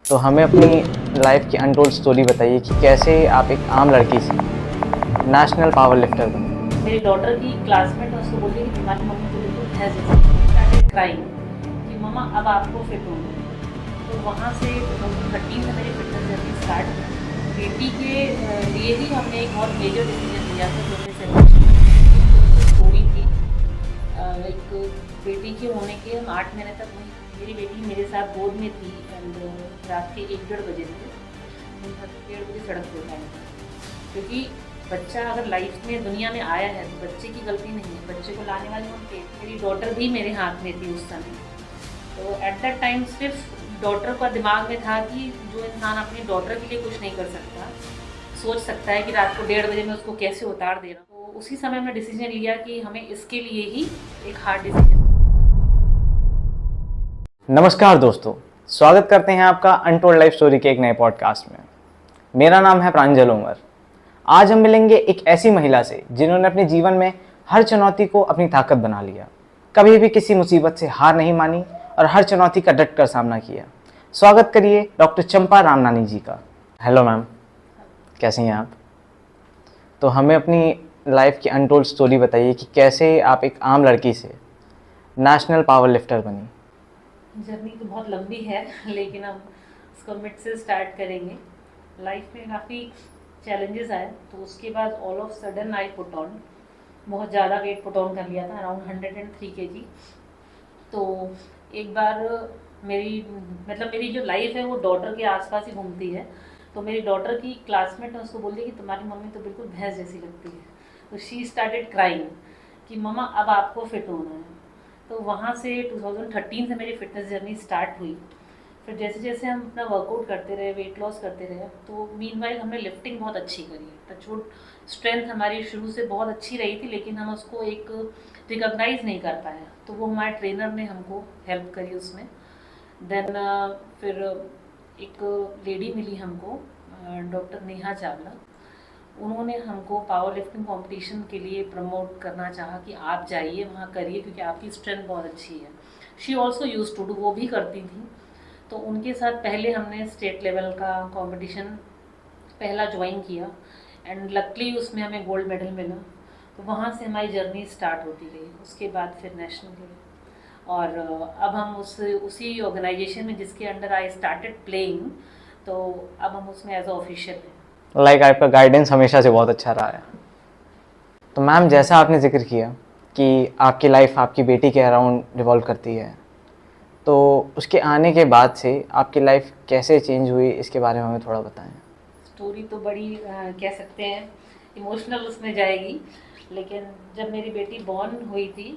तो हमें अपनी लाइफ की अनटोल्ड स्टोरी बताइए कि कैसे आप एक आम लड़की से नेशनल पावर लिफ्टर बने। मेरी डॉटर की क्लासमेट है, उसको बोली कि तुम्हारी मम्मी तो बिल्कुल है जैसे स्टार्टेड क्राइंग कि मम्मा अब आपको फिट होना है। तो वहाँ से 2013 से मेरी फिटनेस जर्नी स्टार्ट हुई। बेटी के लिए ही हमने एक बहुत मेजर डिसीजन लिया था, जो मेरे सेपरेशन स्टोरी थी। एक बेटी के होने के हम 8 महीने तक वहीं, मेरी बेटी मेरे साथ गोद में थी एंड रात के 1-1:30 बजे थे, 1:30 बजे सड़क पर उठाया था। क्योंकि बच्चा अगर लाइफ में दुनिया में आया है तो बच्चे की गलती नहीं है, बच्चे को लाने वाले हम थे। मेरी डॉटर भी मेरे हाथ में थी उस समय। तो एट दैट टाइम सिर्फ डॉटर का दिमाग में था कि जो इंसान अपनी डॉटर के लिए कुछ नहीं कर सकता, सोच सकता है कि रात को 1:30 बजे मैं उसको कैसे उतार दे रहा हूँ। तो उसी समय हमने डिसीजन लिया कि हमें इसके लिए ही एक हार्ड डिसीजन। नमस्कार दोस्तों, स्वागत करते हैं आपका अनटोल्ड लाइफ स्टोरी के एक नए पॉडकास्ट में। मेरा नाम है प्रांजल उमर। आज हम मिलेंगे एक ऐसी महिला से जिन्होंने अपने जीवन में हर चुनौती को अपनी ताकत बना लिया, कभी भी किसी मुसीबत से हार नहीं मानी और हर चुनौती का डट कर सामना किया। स्वागत करिए डॉक्टर चंपा रामनानी जी का। हेलो मैम, कैसी हैं आप? तो हमें अपनी लाइफ की अनटोल्ड स्टोरी बताइए कि कैसे आप एक आम लड़की से नेशनल पावर लिफ्टर बनी। जर्नी तो बहुत लंबी है, लेकिन हम इसको मिड से स्टार्ट करेंगे। लाइफ में काफ़ी चैलेंजेस आए, तो उसके बाद all of sudden I put on, बहुत ज़्यादा वेट पुट ऑन कर लिया था, अराउंड 103 kg। तो एक बार मेरी जो लाइफ है वो डॉटर के आसपास ही घूमती है। तो मेरी डॉटर की क्लासमेट है, उसको बोली कि तुम्हारी मम्मी तो बिल्कुल भैंस जैसी लगती है। तो शी स्टार्टेड क्राइंग कि मम्मा अब आपको फिट होना है। तो वहाँ से 2013 से मेरी फिटनेस जर्नी स्टार्ट हुई। फिर जैसे जैसे हम अपना वर्कआउट करते रहे, वेट लॉस करते रहे, तो मीनवाइल हमने लिफ्टिंग बहुत अच्छी करी। टचवुड स्ट्रेंथ हमारी शुरू से बहुत अच्छी रही थी, लेकिन हम उसको एक रिकॉग्नाइज नहीं कर पाए। तो वो हमारे ट्रेनर ने हमको हेल्प करी उसमें। देन फिर एक लेडी मिली हमको, डॉक्टर नेहा चावला। उन्होंने हमको पावर लिफ्टिंग कंपटीशन के लिए प्रमोट करना चाहा कि आप जाइए वहाँ करिए, क्योंकि आपकी स्ट्रेंथ बहुत अच्छी है। She also use to do, वो भी करती थी। तो उनके साथ पहले हमने स्टेट लेवल का कंपटीशन पहला ज्वाइन किया एंड लकली उसमें हमें गोल्ड मेडल मिला। तो वहाँ से हमारी जर्नी स्टार्ट होती गई। उसके बाद फिर नेशनल लेवल, और अब हम उसी ऑर्गेनाइजेशन में जिसके अंडर आई स्टार्टेड प्लेइंग, तो अब हम उसमें एज अ ऑफिशियल हैं। लाइक आपका गाइडेंस हमेशा से बहुत अच्छा रहा है। तो मैम, जैसा आपने जिक्र किया कि आपकी लाइफ आपकी बेटी के अराउंड रिवॉल्व करती है, तो उसके आने के बाद से आपकी लाइफ कैसे चेंज हुई, इसके बारे में हमें थोड़ा बताएं। स्टोरी तो बड़ी कह सकते हैं इमोशनल उसमें जाएगी, लेकिन जब मेरी बेटी बॉर्न हुई थी,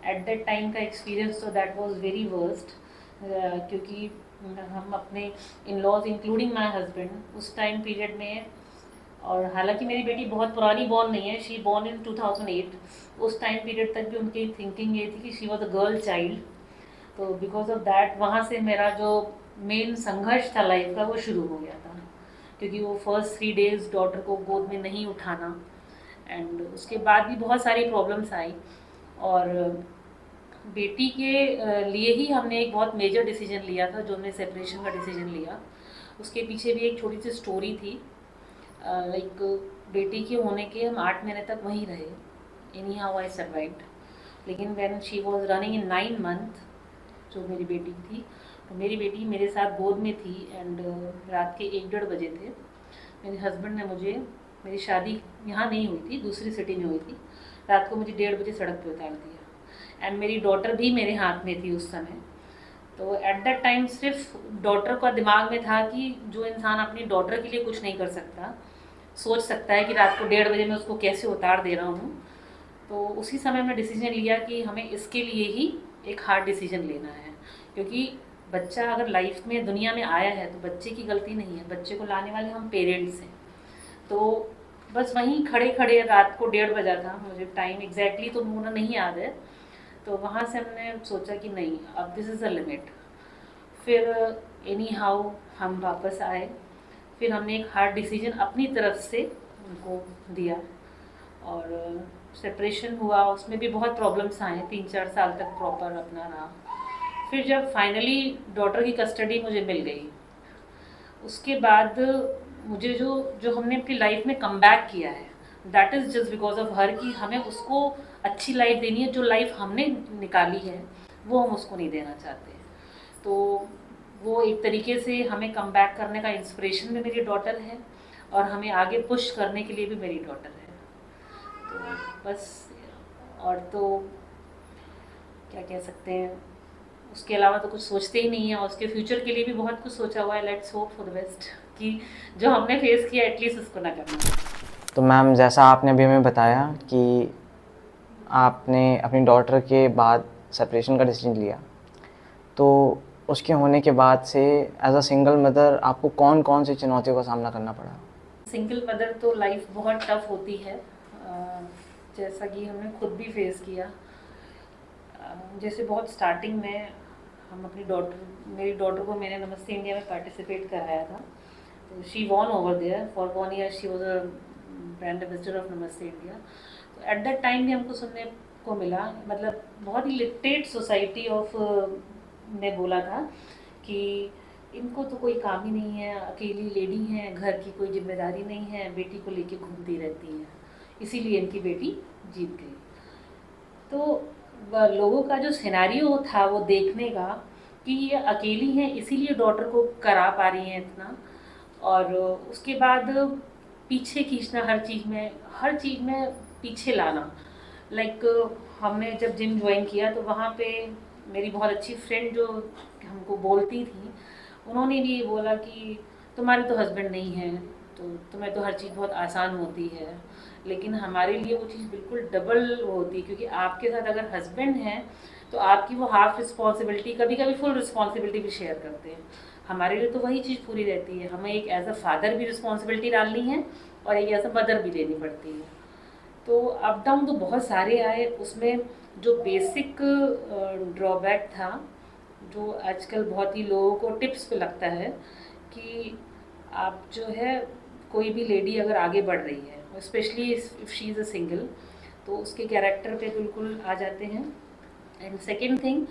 एट दैट टाइम का एक्सपीरियंस तो दैट वाज वेरी वर्स्ट। क्योंकि हम अपने in laws including my husband उस टाइम पीरियड में, और हालांकि मेरी बेटी बहुत पुरानी बॉर्न नहीं है, शी बॉर्न इन 2008, उस टाइम पीरियड तक भी उनकी थिंकिंग ये थी कि she was a girl child. तो बिकॉज ऑफ दैट वहाँ से मेरा जो मेन संघर्ष था लाइफ का वो शुरू हो गया था। क्योंकि वो फर्स्ट 3 days डॉटर को गोद में नहीं उठाना, एंड उसके बाद भी बहुत सारी प्रॉब्लम्स आई। और बेटी के लिए ही हमने एक बहुत मेजर डिसीजन लिया था, जो हमने सेपरेशन का डिसीजन लिया। उसके पीछे भी एक छोटी सी स्टोरी थी। लाइक बेटी के होने के हम 8 महीने तक वहीं रहे। Anyhow I survived. लेकिन when she was running in 9 month, जो मेरी बेटी थी, तो मेरी बेटी मेरे साथ गोद में थी एंड रात के 1-1:30 बजे थे। मेरे हस्बैंड ने मुझे, मेरी शादी यहाँ नहीं हुई थी, दूसरी सिटी में हुई थी, रात को मुझे 1:30 बजे सड़क पे उतार दिया। एंड मेरी डॉटर भी मेरे हाथ में थी उस समय। तो एट दैट टाइम सिर्फ डॉटर का दिमाग में था कि जो इंसान अपनी डॉटर के लिए कुछ नहीं कर सकता, सोच सकता है कि रात को 1:30 बजे मैं उसको कैसे उतार दे रहा हूँ। तो उसी समय हमने डिसीजन लिया कि हमें इसके लिए ही एक हार्ड डिसीजन लेना है। क्योंकि बच्चा अगर लाइफ में दुनिया में आया है तो बच्चे की गलती नहीं है, बच्चे को लाने वाले हम पेरेंट्स हैं। तो बस वहीं खड़े खड़े रात को 1:30 बजा था, मुझे टाइम एग्जैक्टली तो मुझे नहीं याद है। तो वहाँ से हमने सोचा कि नहीं, अब दिस इज़ अ लिमिट। फिर एनी हाउ हम वापस आए। फिर हमने एक हार्ड डिसीजन अपनी तरफ से उनको दिया, और सेपरेशन हुआ। उसमें भी बहुत प्रॉब्लम्स आए, 3-4 साल तक प्रॉपर अपना रहा। फिर जब फाइनली डॉटर की कस्टडी मुझे मिल गई, उसके बाद मुझे जो जो हमने अपनी लाइफ में कम बैक किया है, that is just because of her, कि हमें उसको अच्छी लाइफ देनी है। जो लाइफ हमने निकाली है वो हम उसको नहीं देना चाहते। तो वो एक तरीके से हमें कम बैक करने का इंस्पिरेशन भी मेरी डॉटर है, और हमें आगे पुश करने के लिए भी मेरी डॉटर है। तो बस, और तो क्या कह सकते हैं, उसके अलावा तो कुछ सोचते ही नहीं है। और उसके फ्यूचर के लिए भी बहुत कुछ सोचा हुआ है। Let's hope for the best कि जो हमने फेस किया एटलीस्ट उसको ना करना। तो मैम, जैसा आपने अभी हमें बताया कि आपने अपनी डॉटर के बाद सेपरेशन का डिसीजन लिया, तो उसके होने के बाद से एज अ सिंगल मदर आपको कौन कौन सी चुनौतियों का सामना करना पड़ा? सिंगल मदर तो लाइफ बहुत टफ होती है, जैसा कि हमने खुद भी फेस किया। जैसे बहुत स्टार्टिंग में हम मेरी डॉटर को मैंने नमस्ते इंडिया में पार्टिसिपेट कराया था। तो she won over there for 1 year, she was a brand ambassador of Namaste India. तो एट दैट टाइम भी हमको सुनने को मिला, मतलब बहुत ही लिटरेट सोसाइटी ऑफ ने बोला था कि इनको तो कोई काम ही नहीं है, अकेली लेडी हैं, घर की कोई जिम्मेदारी नहीं है, बेटी को लेके घूमती रहती हैं, इसीलिए इनकी बेटी जीत गई। तो लोगों का जो सिनेरियो था वो देखने का कि ये अकेली हैं इसीलिए डॉटर को करा पा रही हैं इतना, और उसके बाद पीछे खींचना हर चीज़ में पीछे लाना। लाइक हमने जब जिम ज्वाइन किया तो वहाँ पे मेरी बहुत अच्छी फ्रेंड जो हमको बोलती थी, उन्होंने भी ये बोला कि तुम्हारे तो हस्बैंड नहीं है, तो तुम्हें तो हर चीज़ बहुत आसान होती है। लेकिन हमारे लिए वो चीज़ बिल्कुल डबल होती है, क्योंकि आपके साथ अगर हस्बैंड है तो आपकी वो हाफ रिस्पॉन्सिबिलिटी, कभी कभी फुल रिस्पॉन्सिबिलिटी भी शेयर करते हैं। हमारे लिए तो वही चीज़ पूरी रहती है, हमें एक एज अ फादर भी रिस्पॉन्सिबिलिटी डालनी है और एक एज अ मदर भी लेनी पड़ती है। तो अप डाउन तो बहुत सारे आए। उसमें जो बेसिक ड्रॉबैक था, जो आजकल बहुत ही लोगों को टिप्स पे लगता है, कि आप जो है कोई भी लेडी अगर आगे बढ़ रही है, specially if she is a single, तो उसके कैरेक्टर पे बिल्कुल आ जाते हैं। एंड सेकेंड थिंग,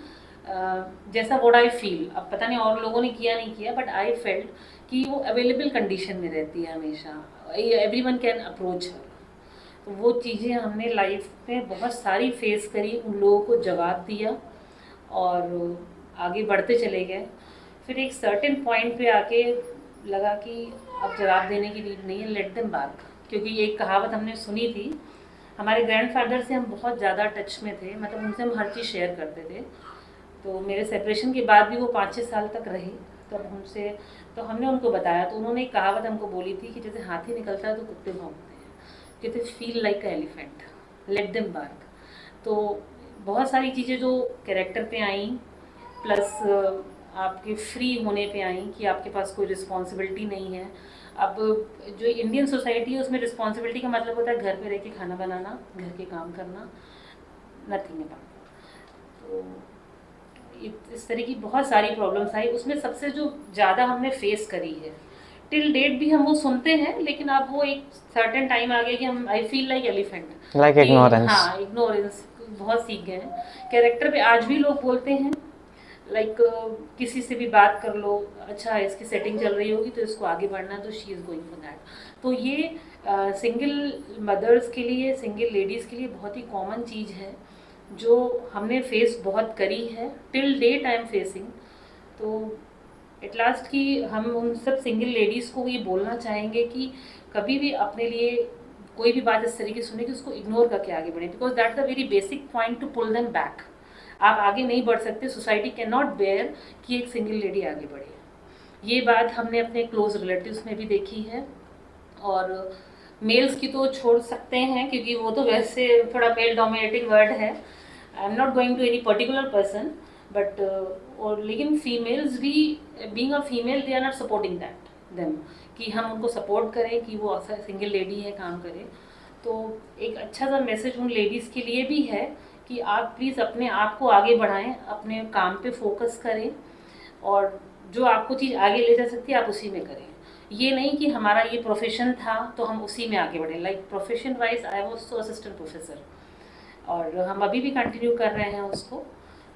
जैसा व्हाट आई फील, अब पता नहीं और लोगों ने किया नहीं किया, बट आई फेल्ट कि वो अवेलेबल कंडीशन में रहती है हमेशा, एवरीवन कैन अप्रोच हर। तो वो चीज़ें हमने लाइफ में बहुत सारी फेस करी, उन लोगों को जवाब दिया और आगे बढ़ते चले गए। फिर एक सर्टेन पॉइंट पे आके लगा कि अब जवाब देने की नीड नहीं है, लेट देम बार्क। क्योंकि ये एक कहावत हमने सुनी थी, हमारे ग्रैंडफादर से हम बहुत ज़्यादा टच में थे, मतलब उनसे हम हर चीज़ शेयर करते थे। तो मेरे सेपरेशन के बाद भी वो 5-6 साल तक रहे, तब हमसे, तो हमने उनको बताया, तो उन्होंने एक कहावत हमको बोली थी कि जैसे हाथी निकलता है तो कुत्ते भौंकते हैं, कहते feel like a elephant, let them bark. तो बहुत सारी चीज़ें जो कैरेक्टर पे आई, प्लस आपके फ्री होने पे आई कि आपके पास कोई रिस्पॉन्सिबिलिटी नहीं है। अब जो इंडियन सोसाइटी है उसमें रिस्पॉन्सिबिलिटी का मतलब होता है घर पे रह के खाना बनाना, घर के काम करना, नथिंग अबाउट। तो इस तरह की बहुत सारी प्रॉब्लम्स आई। उसमें सबसे जो ज़्यादा हमने फेस करी है, टिल डेट भी हम वो सुनते हैं, लेकिन अब वो एक सर्टेन टाइम आ गया कि हम I feel like elephant, like ignorance. हाँ, इग्नोरेंस बहुत सीख गए हैं। कैरेक्टर पे आज भी लोग बोलते हैं, लाइक किसी से भी बात कर लो, अच्छा इसकी सेटिंग चल रही होगी तो इसको आगे बढ़ना, तो she is going for that. तो ये सिंगल मदर्स के लिए, सिंगल लेडीज़ के लिए बहुत ही कॉमन चीज़ है, जो हमने फेस बहुत करी है, till date I am facing. तो एट लास्ट कि हम उन सब सिंगल लेडीज़ को ये बोलना चाहेंगे कि कभी भी अपने लिए कोई भी बात इस तरीके से सुने कि उसको इग्नोर करके आगे बढ़े, because that the very basic point to pull them back. आप आगे नहीं बढ़ सकते, सोसाइटी कैन नॉट बेयर कि एक सिंगल लेडी आगे बढ़े। ये बात हमने अपने क्लोज रिलेटिव्स में भी देखी है, और मेल्स की तो छोड़ सकते हैं क्योंकि वो तो वैसे थोड़ा मेल डोमिनेटिंग वर्ड है। I am not going to any particular person, but और लेकिन फीमेल्स भी, being a female, they are not supporting that them, कि हम उनको सपोर्ट करें कि वो सिंगल लेडी है, काम करें। तो एक अच्छा सा मैसेज उन लेडीज़ के लिए भी है कि आप प्लीज़ अपने आप को आगे बढ़ाएं, अपने काम पे फोकस करें, और जो आपको चीज़ आगे ले जा सकती है आप उसी में करें। ये नहीं कि हमारा ये प्रोफेशन था तो हम उसी में आगे बढ़ें। Like profession wise I was तो असिस्टेंट प्रोफेसर, और हम अभी भी कंटिन्यू कर रहे हैं उसको,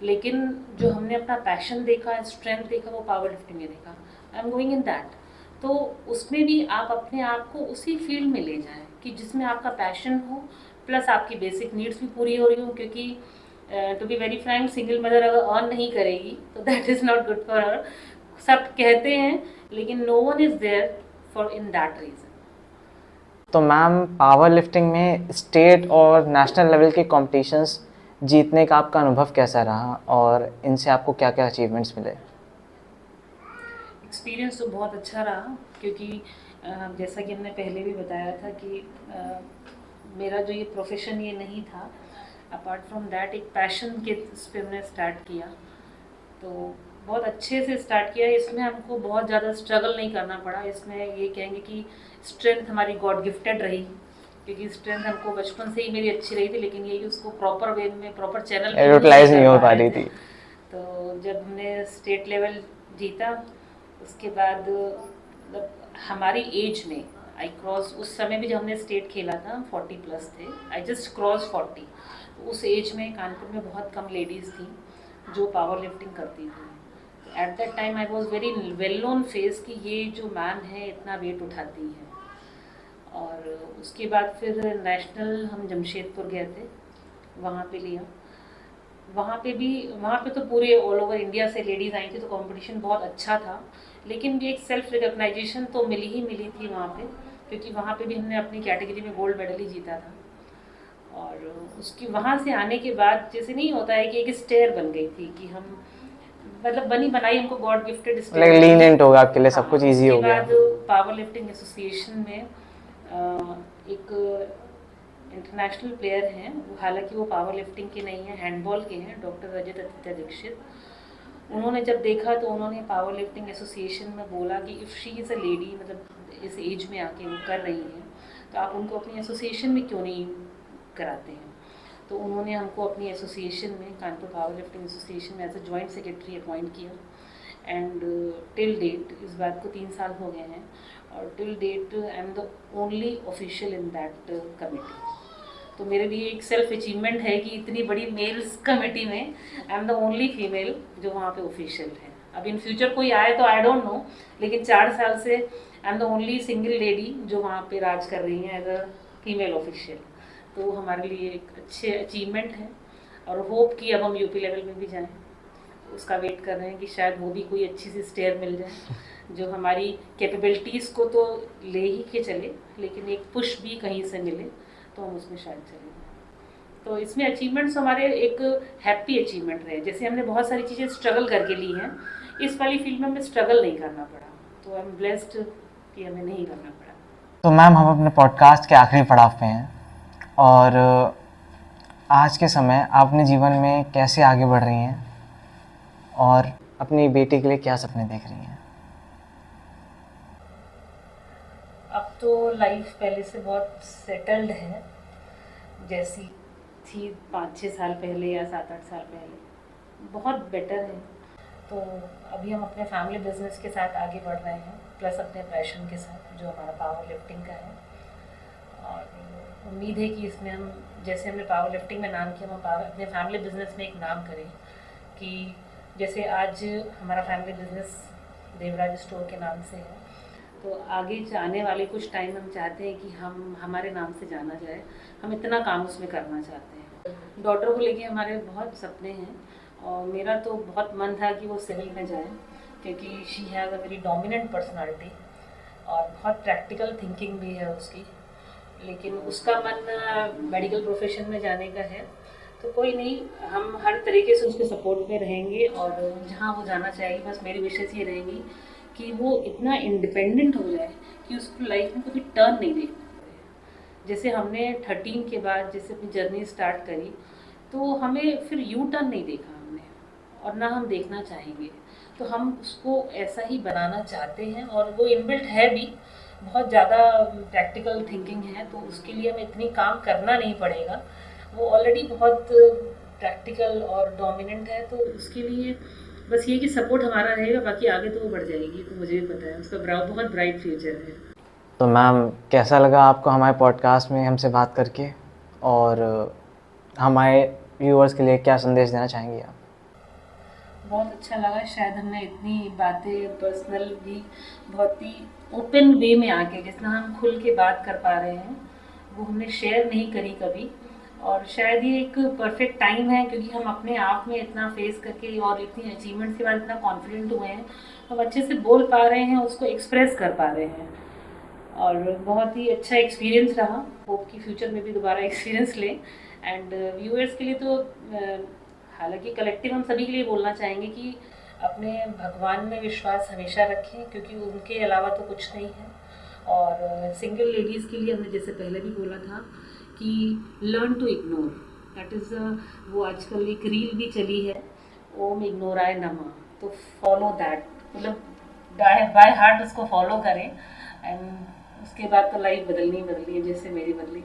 लेकिन जो हमने अपना पैशन देखा, स्ट्रेंथ देखा, वो पावर लिफ्टिंग में देखा। I am going in that. तो उसमें भी आप अपने आप को उसी फील्ड में ले जाएं कि जिसमें आपका पैशन हो, प्लस आपकी बेसिक नीड्स भी पूरी हो रही हो, क्योंकि to be very frank, single mother अगर अर्न नहीं करेगी तो that is not good for her. सब कहते हैं लेकिन no one is there for in that reason. तो मैम, पावर लिफ्टिंग में स्टेट और नेशनल लेवल के कॉम्पिटिशन्स जीतने का आपका अनुभव कैसा रहा और इनसे आपको क्या क्या अचीवमेंट्स मिले? एक्सपीरियंस तो बहुत अच्छा रहा, क्योंकि जैसा कि हमने पहले भी बताया था कि मेरा जो ये प्रोफेशन ये नहीं था, अपार्ट फ्रॉम दैट एक पैशन के इस पे हमने स्टार्ट किया, तो बहुत अच्छे से स्टार्ट किया। इसमें हमको बहुत ज़्यादा स्ट्रगल नहीं करना पड़ा। इसमें ये कहेंगे कि स्ट्रेंथ हमारी गॉड गिफ्टेड रही, क्योंकि स्ट्रेंथ हमको बचपन से ही मेरी अच्छी रही थी, लेकिन ये उसको प्रॉपर वे में, प्रॉपर चैनल पे यूटिलाइज नहीं हो पा रही थी। तो जब हमने स्टेट लेवल जीता, उसके बाद मतलब हमारी एज में आई क्रॉस, उस समय भी जब हमने स्टेट खेला था 40 प्लस थे, आई जस्ट क्रॉस 40। तो उस एज में कानपुर में बहुत कम लेडीज़ थी जो पावर लिफ्टिंग करती थी। At that time I was very well known face कि ये जो मैम है इतना वेट उठाती है। और उसके बाद फिर नेशनल हम जमशेदपुर गए थे, वहाँ पे लिया। वहाँ पे तो पूरे ऑल ओवर इंडिया से लेडीज़ आई थी, तो कंपटीशन बहुत अच्छा था। लेकिन भी एक सेल्फ रिकग्नाइजेशन तो मिली थी वहाँ पे, क्योंकि वहाँ पे भी हमने अपनी कैटेगरी में गोल्ड मेडल ही जीता था। और उसकी वहाँ से आने के बाद जैसे नहीं होता है कि एक स्टेयर बन गई थी कि हम मतलब बनी बनाई हमको गॉड गिफ्टेड स्टेयर, लीनिएंट होगा आपके लिए, सब कुछ इजी हो गया। उसके बाद पावर लिफ्टिंग एसोसिएशन में एक इंटरनेशनल प्लेयर हैं, हालांकि वो पावर लिफ्टिंग के नहीं हैं, हैंडबॉल के हैं, डॉक्टर रजत आदित्य दीक्षित। उन्होंने जब देखा तो उन्होंने पावर लिफ्टिंग एसोसिएशन में बोला कि if she is a lady, मतलब इस एज में आके वो कर रही हैं, तो आप उनको अपनी एसोसिएशन में क्यों नहीं कराते हैं। तो उन्होंने हमको अपनी एसोसिएशन में, कानपुर पावर लिफ्टिंग एसोसिएशन में as a joint secretary appoint किया। एंड टिल डेट, इस बात को 3 साल हो गए हैं, और till date I am the only official in that committee. तो मेरे लिए एक सेल्फ अचीवमेंट है कि इतनी बड़ी मेल्स कमेटी में आई एम द ओनली फीमेल जो वहाँ पे ऑफिशियल है। अब इन फ्यूचर कोई आए तो आई डोंट नो, लेकिन 4 साल से आई am the only single lady जो वहाँ पे राज कर रही हैं एज अ फीमेल ऑफिशियल। तो हमारे लिए एक अच्छे अचीवमेंट है, और होप कि अब हम यूपी लेवल में भी जाएं। उसका वेट कर रहे हैं कि शायद वो भी कोई अच्छी सी स्टेयर मिल जाए जो हमारी कैपेबिलिटीज़ को तो ले ही के चले, लेकिन एक पुश भी कहीं से मिले तो हम उसमें शायद चलें। तो इसमें अचीवमेंट्स हमारे एक हैप्पी अचीवमेंट रहे। जैसे हमने बहुत सारी चीज़ें स्ट्रगल करके ली हैं, इस वाली फील्ड में हमें स्ट्रगल नहीं करना पड़ा, तो आई एम ब्लेस्ड कि हमें नहीं करना पड़ा। तो मैम, हम अपने पॉडकास्ट के आखिरी पड़ाव पे हैं, और आज के समय आप अपने जीवन में कैसे आगे बढ़ रही हैं और अपनी बेटी के लिए क्या सपने देख रही हैं? अब तो लाइफ पहले से बहुत सेटल्ड है, जैसी थी 5-6 साल पहले या 7-8 साल पहले, बहुत बेटर है। तो अभी हम अपने फैमिली बिजनेस के साथ आगे बढ़ रहे हैं, प्लस अपने पैशन के साथ जो हमारा पावर लिफ्टिंग का है। और उम्मीद है कि इसमें हम, जैसे हमने पावर लिफ्टिंग में नाम किया, हम अपने फैमिली बिजनेस में एक नाम करें कि जैसे आज हमारा फैमिली बिजनेस देवराज स्टोर के नाम से है, तो आगे आने वाले कुछ टाइम हम चाहते हैं कि हम हमारे नाम से जाना जाए। हम इतना काम उसमें करना चाहते हैं। डॉटर को लेके हमारे बहुत सपने हैं, और मेरा तो बहुत मन था कि वो सिविल में जाए, क्योंकि she has a very dominant personality और बहुत प्रैक्टिकल थिंकिंग भी है उसकी। लेकिन उसका मन मेडिकल प्रोफेशन में जाने का है, तो कोई नहीं, हम हर तरीके से उसके सपोर्ट में रहेंगे। और जहाँ वो जाना चाहेगी, बस मेरी विशेष ये रहेंगी कि वो इतना इंडिपेंडेंट हो जाए कि उसको लाइफ में कभी टर्न नहीं देखना पड़े। जैसे हमने 13 के बाद जैसे अपनी जर्नी स्टार्ट करी, तो हमें फिर यू टर्न नहीं देखा हमने, और ना हम देखना चाहेंगे। तो हम उसको ऐसा ही बनाना चाहते हैं, और वो इनबिल्ट है भी, बहुत ज़्यादा प्रैक्टिकल थिंकिंग है, तो उसके लिए हमें इतनी काम करना नहीं पड़ेगा। वो ऑलरेडी बहुत प्रैक्टिकल और डोमिनेंट है, तो उसके लिए बस ये कि सपोर्ट हमारा रहेगा, बाकी आगे तो वो बढ़ जाएगी। तो मुझे भी पता है उसका बहुत ब्राइट फ्यूचर है। तो मैम, कैसा लगा आपको हमारे पॉडकास्ट में हमसे बात करके, और हमारे व्यूअर्स के लिए क्या संदेश देना चाहेंगी आप? बहुत अच्छा लगा। शायद हमने इतनी बातें पर्सनल भी बहुत ही ओपन वे में आके जितना हम खुल के बात कर पा रहे हैं वो हमने शेयर नहीं करी कभी। और शायद ये एक परफेक्ट टाइम है क्योंकि हम अपने आप में इतना फेस करके और इतनी अचीवमेंट्स के बाद इतना कॉन्फिडेंट हुए हैं, हम अच्छे से बोल पा रहे हैं, उसको एक्सप्रेस कर पा रहे हैं। और बहुत ही अच्छा एक्सपीरियंस रहा। होप कि फ्यूचर में भी दोबारा एक्सपीरियंस लें। एंड व्यूअर्स के लिए तो हालांकि कलेक्टिव हम सभी के लिए बोलना चाहेंगे कि अपने भगवान में विश्वास हमेशा रखें क्योंकि उनके अलावा तो कुछ नहीं है। और सिंगल लेडीज़ के लिए हमने जैसे पहले भी बोला था कि learn to ignore, that is वो आजकल एक रील भी चली है, ओम इग्नोराय नमः, तो फॉलो दैट, मतलब बाय हार्ट उसको फॉलो करें एंड उसके बाद तो लाइफ बदलनी ही बदलनी है जैसे मेरी बदली।